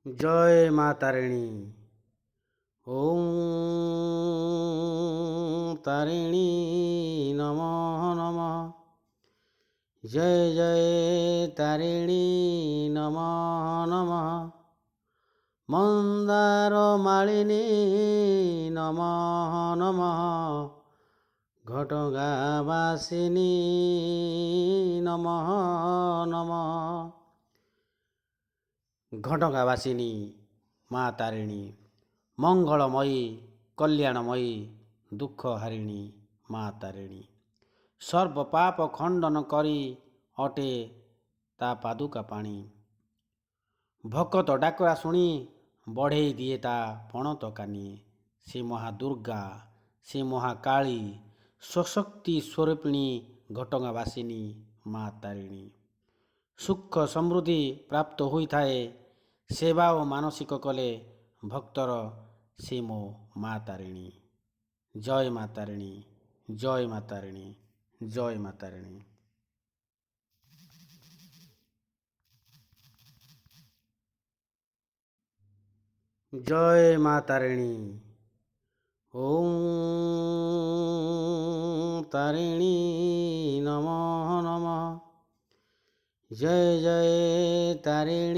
ଜୟ ମା ତାରିଣୀ। ଓଁ ତାରିଣୀ ନମଃ ନମଃ। ଜୟ ଜୟ ତାରିଣୀ ନମଃ ନମଃ। ମନ୍ଦାର ମାଳିନୀ ନମଃ ନମଃ। ଘଟଗାଁ ବାସିନୀ ନମଃ ନମଃ। ଘଟଗାଁ ବାସିନୀ ମା ତାରିଣୀ ମଙ୍ଗଳମୟୀ କଲ୍ୟାଣମୟୀ ଦୁଃଖ ହାରିଣୀ ମା ତାରିଣୀ ସର୍ବ ପାପ ଖଣ୍ଡନ କରି ଅଟେ ତା ପାଦୁକା ପାଣି। ଭକତ ଡାକରା ଶୁଣି ବଢ଼େଇ ଦିଏ ତା ପଣତ କାନି। ସେ ମହାଦୁର୍ଗା ସେ ମହାକାଳୀ ସ୍ୱଶକ୍ତି ସ୍ୱରୂପିଣୀ ଘଟଗାଁ ବାସିନୀ ମା ତାରିଣୀ। ସୁଖ ସମୃଦ୍ଧି ପ୍ରାପ୍ତ ହୋଇଥାଏ ସେବା ଓ ମାନସିକ କଲେ ଭକ୍ତର ସେ ମୋ ମା ତାରିଣୀ। ଜୟ ମା ତାରିଣୀ, ଜୟ ମା ତାରିଣୀ, ଜୟ ମା ତାରିଣୀ। ଜୟ ମା ତାରିଣୀ। ଓଁ ତାରିଣୀ ନମଃ ନମଃ। ଜୟ ଜୟ ତାରିଣୀ।